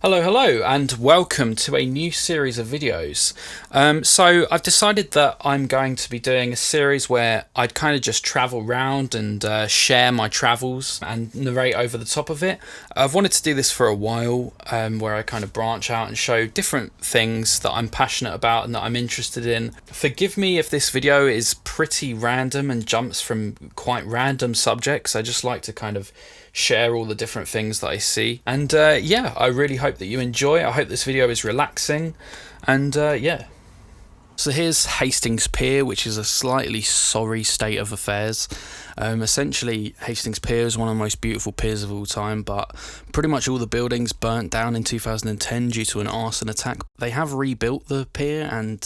Hello, and welcome to a new series of videos. So I've decided that I'm going to be doing a series where I'd kind of just travel around and share my travels and narrate over the top of it. I've wanted to do this for a while, where I kind of branch out and show different things that I'm passionate about and that I'm interested in. Forgive me if this video is pretty random and jumps from quite random subjects. I just like to kind of share all the different things that I see. And yeah, I really hope that you enjoy. I hope this video is relaxing. And yeah. So here's Hastings Pier, which is a slightly sorry state of affairs. Essentially, Hastings Pier is one of the most beautiful piers of all time, but pretty much all the buildings burnt down in 2010 due to an arson attack. They have rebuilt the pier and,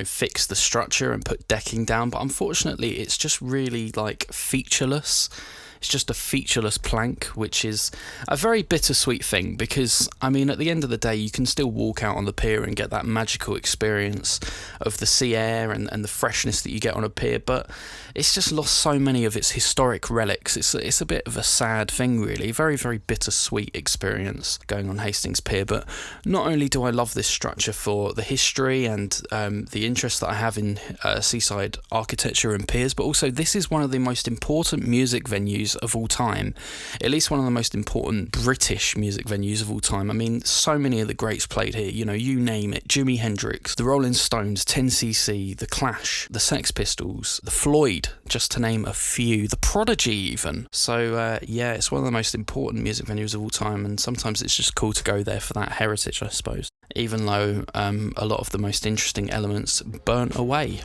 fixed the structure and put decking down, but unfortunately it's just really featureless. It's just a featureless plank, which is a very bittersweet thing because, at the end of the day, you can still walk out on the pier and get that magical experience of the sea air and the freshness that you get on a pier, but it's just lost so many of its historic relics. It's a bit of a sad thing, really. Very, very bittersweet experience going on Hastings Pier, but not only do I love this structure for the history and the interest that I have in seaside architecture and piers, but also this is one of the most important music venues of all time, at least one of the most important British music venues of all time. So many of the greats played here, you name it: Jimi Hendrix, the Rolling Stones, 10cc, the Clash, the Sex Pistols, the Floyd, just to name a few, the Prodigy even. So yeah, it's one of the most important music venues of all time, and sometimes it's just cool to go there for that heritage, I suppose, even though a lot of the most interesting elements burnt away.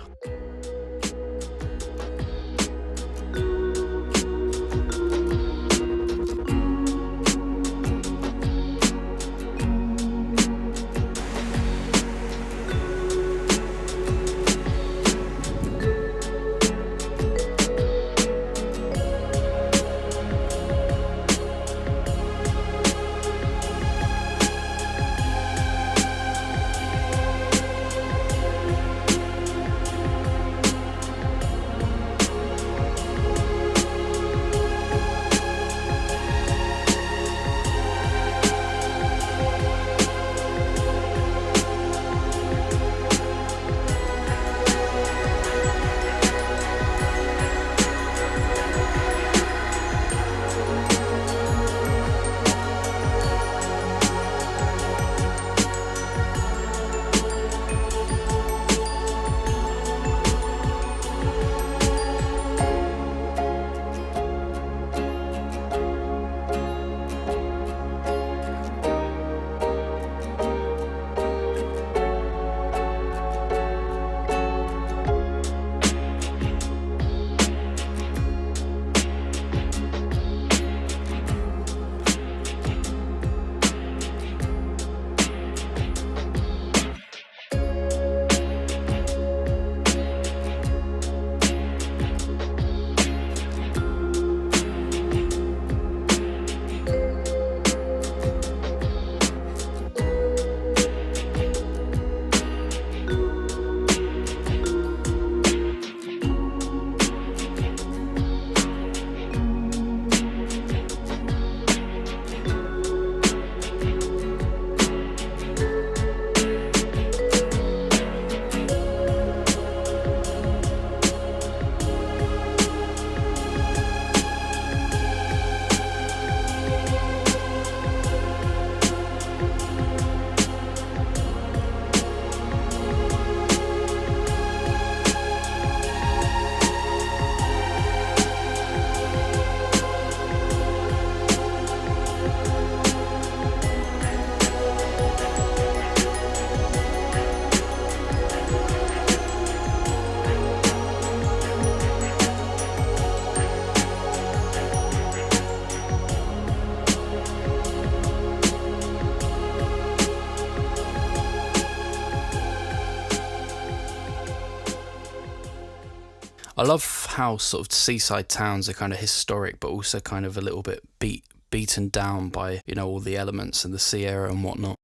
I love how sort of seaside towns are kind of historic, but also kind of a little bit beaten down by, all the elements and the sea air and whatnot.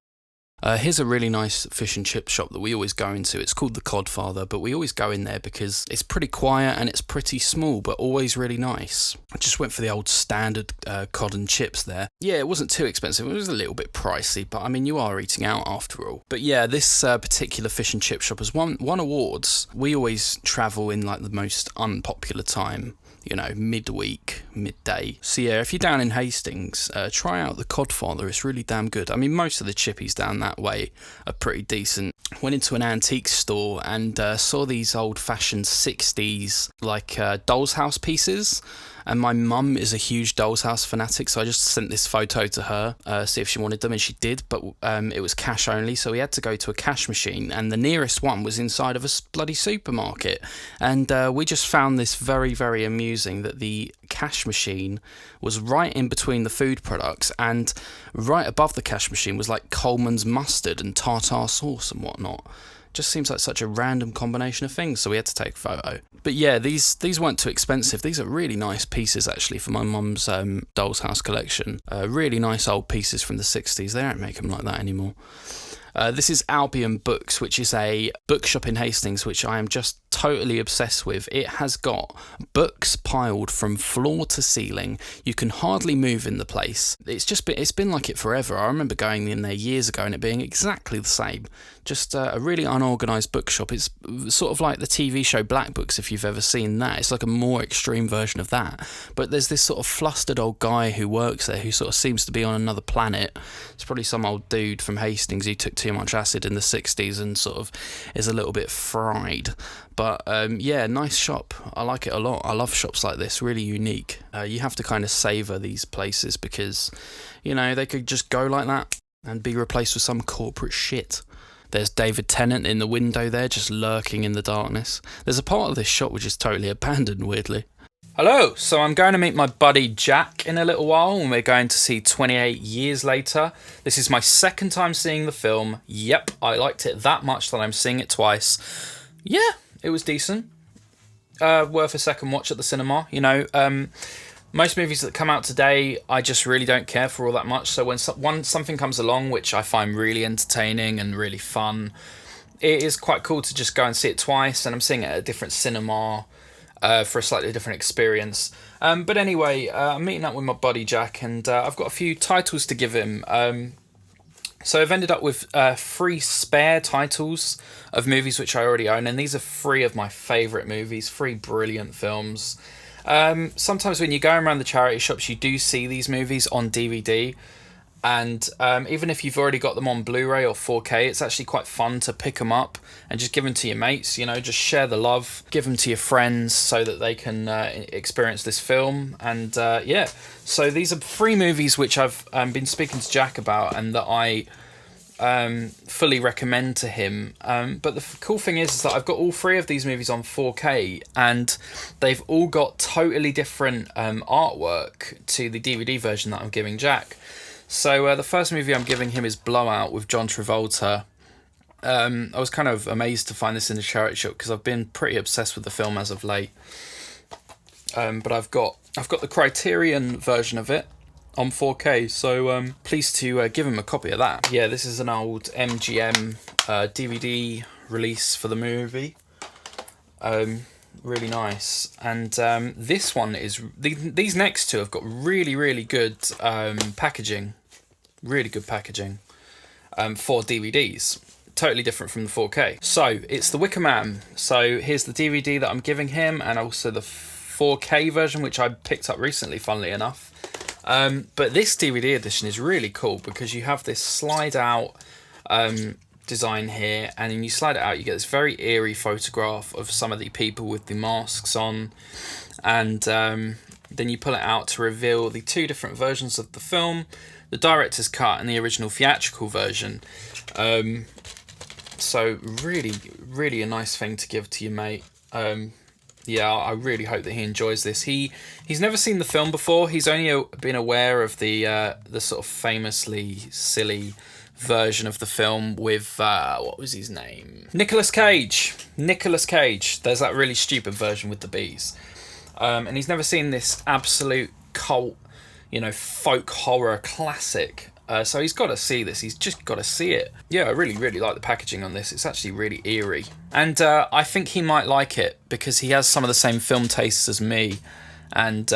Here's a really nice fish and chip shop that we always go into. It's called the Codfather, but we always go in there because it's pretty quiet and it's pretty small, but always really nice. I just went for the old standard cod and chips there. Yeah, it wasn't too expensive. It was a little bit pricey, but I mean, you are eating out after all. But yeah, this particular fish and chip shop has won awards. We always travel in like the most unpopular time. You know, midweek, midday. So yeah, if you're down in Hastings, try out the Codfather. It's really damn good. I mean, most of the chippies down that way are pretty decent. Went into an antique store and saw these old-fashioned 60s, like doll's house pieces. And my mum is a huge Doll's House fanatic, so I just sent this photo to her, see if she wanted them, and she did, but it was cash only, so we had to go to a cash machine, and the nearest one was inside of a bloody supermarket. And we just found this very, very amusing, that the cash machine was right in between the food products, and right above the cash machine was like Coleman's mustard and tartar sauce and whatnot. Just seems like such a random combination of things, so we had to take a photo. But yeah, these weren't too expensive. These are really nice pieces, actually, for my mum's Doll's House collection. Really nice old pieces from the 60s. They don't make them like that anymore. This is Albion Books, which is a bookshop in Hastings, which I am just totally obsessed with. It has got books piled from floor to ceiling. You can hardly move in the place. It's been like it forever. I remember going in there years ago and it being exactly the same. Just a really unorganised bookshop. It's sort of like the TV show Black Books, if you've ever seen that. It's like a more extreme version of that. But there's this sort of flustered old guy who works there who sort of seems to be on another planet. It's probably some old dude from Hastings who took too much acid in the 60s and sort of is a little bit fried. But yeah, nice shop. I like it a lot. I love shops like this, really unique. You have to kind of savour these places because, you know, they could just go like that and be replaced with some corporate shit. There's David Tennant in the window there, just lurking in the darkness. There's a part of this shop which is totally abandoned, weirdly. Hello, so I'm going to meet my buddy Jack in a little while, and we're going to see 28 Years Later. This is my second time seeing the film. Yep, I liked it that much that I'm seeing it twice. Yeah, it was decent. Worth a second watch at the cinema. You know, most movies that come out today, I just really don't care for all that much. So when something comes along which I find really entertaining and really fun, it is quite cool to just go and see it twice. And I'm seeing it at a different cinema for a slightly different experience. But anyway, I'm meeting up with my buddy Jack, and I've got a few titles to give him. So I've ended up with 3 spare titles of movies which I already own, and these are 3 of my favourite movies, 3 brilliant films. Sometimes when you go around the charity shops, you do see these movies on DVD, and even if you've already got them on Blu-ray or 4K, it's actually quite fun to pick them up and just give them to your mates, you know, just share the love, give them to your friends so that they can experience this film. And yeah, so these are 3 movies which I've been speaking to Jack about and that I fully recommend to him. But the cool thing is that I've got all 3 of these movies on 4K, and they've all got totally different artwork to the DVD version that I'm giving Jack. So the first movie I'm giving him is Blowout with John Travolta. I was kind of amazed to find this in the charity shop because I've been pretty obsessed with the film as of late. But I've got the Criterion version of it on 4K, so pleased to give him a copy of that. Yeah, this is an old MGM DVD release for the movie. Really nice. And this one is... These next 2 have got really, really good packaging. Really good packaging for DVDs. Totally different from the 4K. So, it's The Wicker Man. So, here's the DVD that I'm giving him, and also the 4K version, which I picked up recently, funnily enough. But this DVD edition is really cool because you have this slide out design here, and then you slide it out, you get this very eerie photograph of some of the people with the masks on, and then you pull it out to reveal the 2 different versions of the film, the director's cut and the original theatrical version. So really, really a nice thing to give to your mate. Yeah, I really hope that he enjoys this. He's never seen the film before. He's only been aware of the sort of famously silly version of the film with what was his name? Nicolas Cage. There's that really stupid version with the bees. And he's never seen this absolute cult, you know, folk horror classic So he's got to see this. He's just got to see it. Yeah, I really, really like the packaging on this. It's actually really eerie. And I think he might like it because he has some of the same film tastes as me. And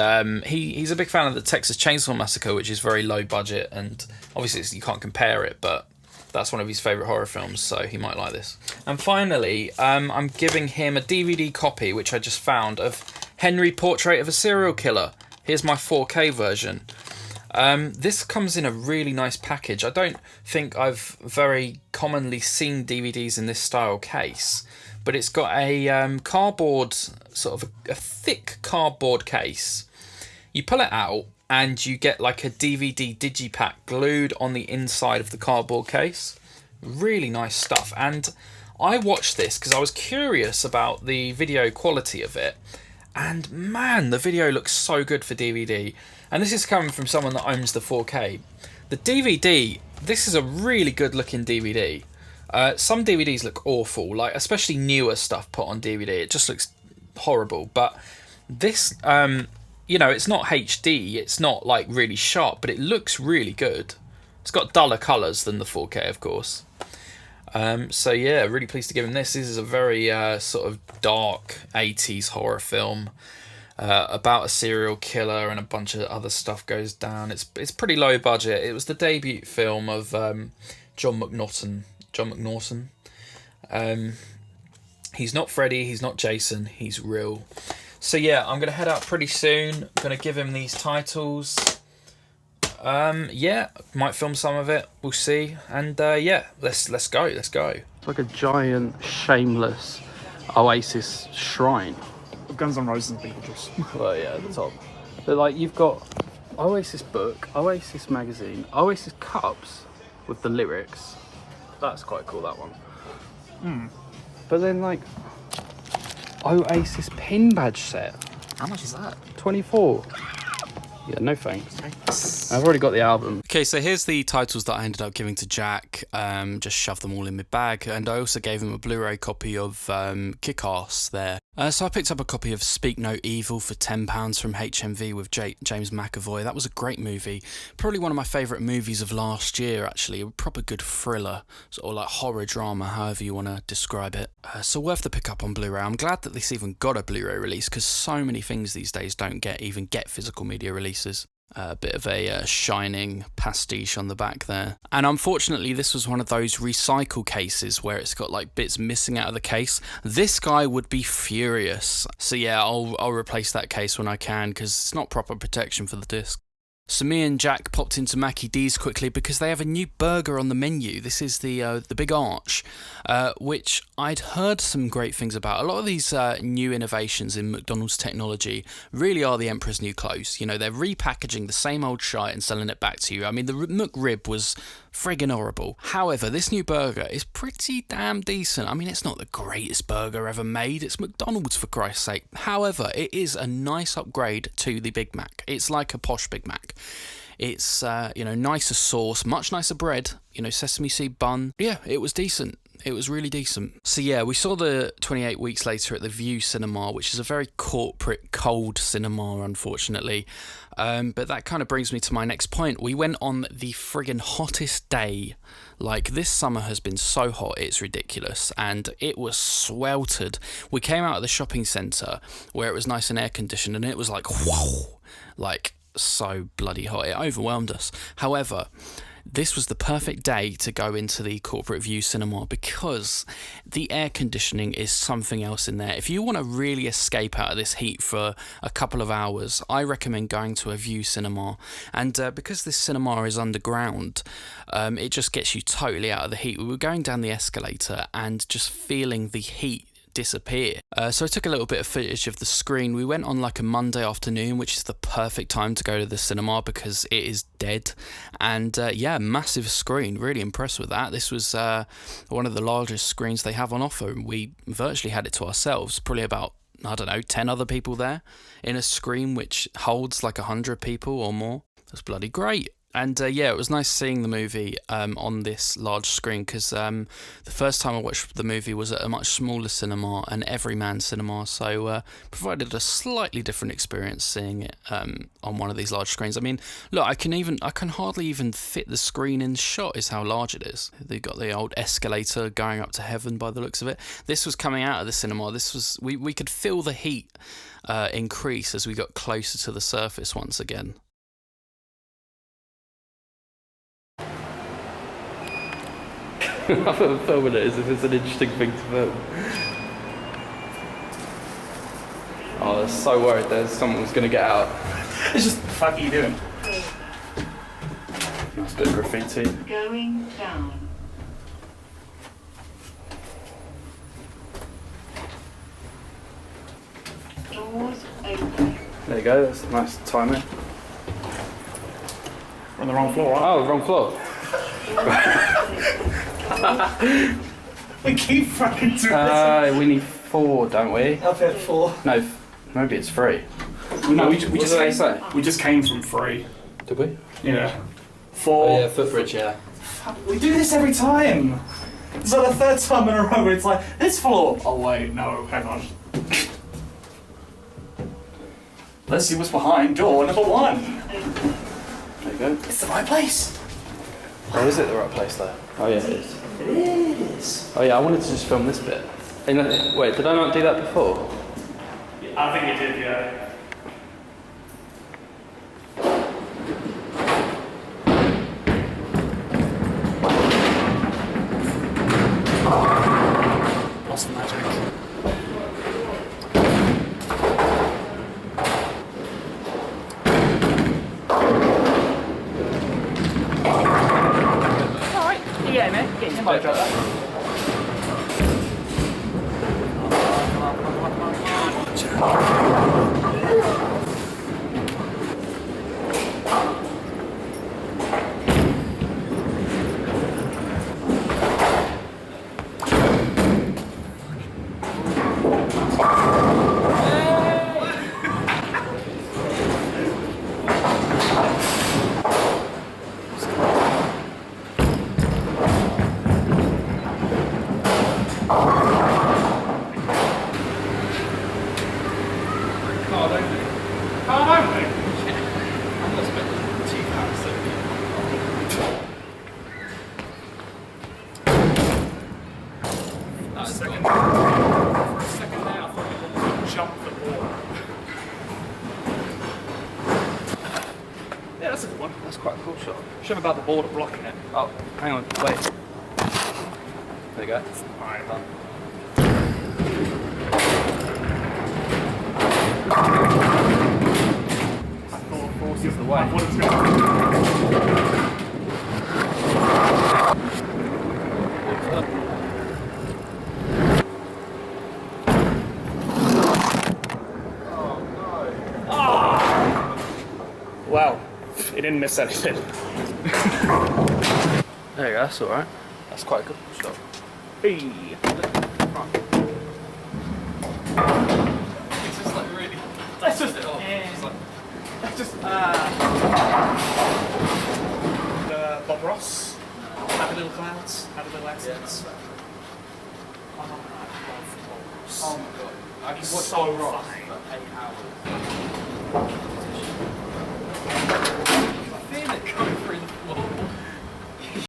he's a big fan of the Texas Chainsaw Massacre, which is very low budget. And obviously you can't compare it, but that's one of his favourite horror films, so he might like this. And finally, I'm giving him a DVD copy, which I just found, of Henry Portrait of a Serial Killer. Here's my 4K version. This comes in a really nice package. I don't think I've very commonly seen DVDs in this style case, but it's got a cardboard, sort of a thick cardboard case. You pull it out and you get like a DVD digipack glued on the inside of the cardboard case. Really nice stuff. And I watched this because I was curious about the video quality of it. And man, the video looks so good for DVD. And this is coming from someone that owns the 4K. The DVD, this is a really good looking DVD. Some DVDs look awful, like especially newer stuff put on DVD. It just looks horrible. But this, you know, it's not HD. It's not like really sharp, but it looks really good. It's got duller colours than the 4K, of course. So yeah, really pleased to give him this. This is a very sort of dark 80s horror film about a serial killer, and a bunch of other stuff goes down. It's pretty low budget. It was the debut film of John McNaughton. He's not Freddy, he's not Jason, he's real. So yeah, I'm going to head out pretty soon. I'm going to give him these titles. Yeah, might film some of it. We'll see. And yeah, let's go. It's like a giant, shameless Oasis shrine. Guns N' Roses and Beetlejuice. Well, yeah, at the top. But like, you've got Oasis book, Oasis magazine, Oasis cups with the lyrics. That's quite cool, that one. But then like, Oasis pin badge set. How much is that? 24. Yeah, no thanks. I've already got the album. Okay, so here's the titles that I ended up giving to Jack. Just shoved them all in my bag. And I also gave him a Blu-ray copy of Kick-Ass there. So I picked up a copy of Speak No Evil for £10 from HMV with James McAvoy. That was a great movie. Probably one of my favourite movies of last year, actually. A proper good thriller, or like horror drama, however you want to describe it. So worth the pick up on Blu-ray. I'm glad that this even got a Blu-ray release, because so many things these days don't even get physical media releases. A bit of a shining pastiche on the back there. And unfortunately, this was one of those recycle cases where it's got like bits missing out of the case. This guy would be furious. So yeah, I'll replace that case when I can, because it's not proper protection for the disc. So me and Jack popped into Mackie D's quickly because they have a new burger on the menu. This is the Big Arch, which I'd heard some great things about. A lot of these new innovations in McDonald's technology really are the Emperor's new clothes. You know, they're repackaging the same old shite and selling it back to you. I mean, the McRib was friggin' horrible. However, this new burger is pretty damn decent. I mean, it's not the greatest burger ever made. It's McDonald's, for Christ's sake. However, it is a nice upgrade to the Big Mac. It's like a posh Big Mac. It's, you know, nicer sauce, much nicer bread, you know, sesame seed bun. Yeah, it was decent. It was really decent. So yeah, we saw the 28 Weeks Later at the View Cinema, which is a very corporate, cold cinema, unfortunately. But that kind of brings me to my next point. We went on the friggin' hottest day. Like, this summer has been so hot, it's ridiculous. And it was sweltered. We came out of the shopping centre where it was nice and air conditioned, and it was like, whoa, like so bloody hot. It overwhelmed us. However, this was the perfect day to go into the Corporate View Cinema because the air conditioning is something else in there. If you want to really escape out of this heat for a couple of hours, I recommend going to a View Cinema. And because this cinema is underground, it just gets you totally out of the heat. We were going down the escalator and just feeling the heat disappear. So I took a little bit of footage of the screen. We went on like a Monday afternoon, which is the perfect time to go to the cinema because it is dead. And yeah, massive screen. Really impressed with that. This was one of the largest screens they have on offer. We virtually had it to ourselves. Probably about, I don't know, 10 other people there in a screen which holds like 100 people or more. That's bloody great. And yeah, it was nice seeing the movie on this large screen because the first time I watched the movie was at a much smaller cinema, an Everyman cinema, so provided a slightly different experience seeing it on one of these large screens. I mean, look, I can hardly even fit the screen in shot is how large it is. They've got the old escalator going up to heaven by the looks of it. This was coming out of the cinema. This was we could feel the heat increase as we got closer to the surface once again. I'm filming it as if it's an interesting thing to film. Oh, I was so worried that someone was going to get out. It's just, the fuck are you doing? Nice bit of graffiti. Going down. Doors open. There you go, that's a nice timing. We're on the wrong floor, right? Oh, wrong floor. We keep fucking doing this. We need 4, don't we? I've had 4. No, maybe it's 3. No, we What just did they came, say? we just came from 3. Did we? Yeah. 4. footbridge, yeah. We do this every time. It's like the 3rd time in a row where it's like, this floor. Oh wait, no, hang on. Let's see what's behind door number 1. There you go. It's the right place. Oh, is it the right place though? Oh yeah, it is. It is. Oh yeah, I wanted to just film this bit. Wait, did I not do that before? I think it did, yeah. Lost the magic. Alright, yeah, man. Get your boat drop that. Yeah, that's a good one. That's quite a cool shot. Show them about the border blocking it. Oh, hang on, wait. There you go. Alright, done. Force is the way. What it's going Wow, he didn't miss anything. There you go, that's alright. That's quite a good shot. Hey. It's just like really... That's just Bob Ross. Happy Little Clouds. Happy Little Accents. Oh my god. I He's so right. for 8 hours.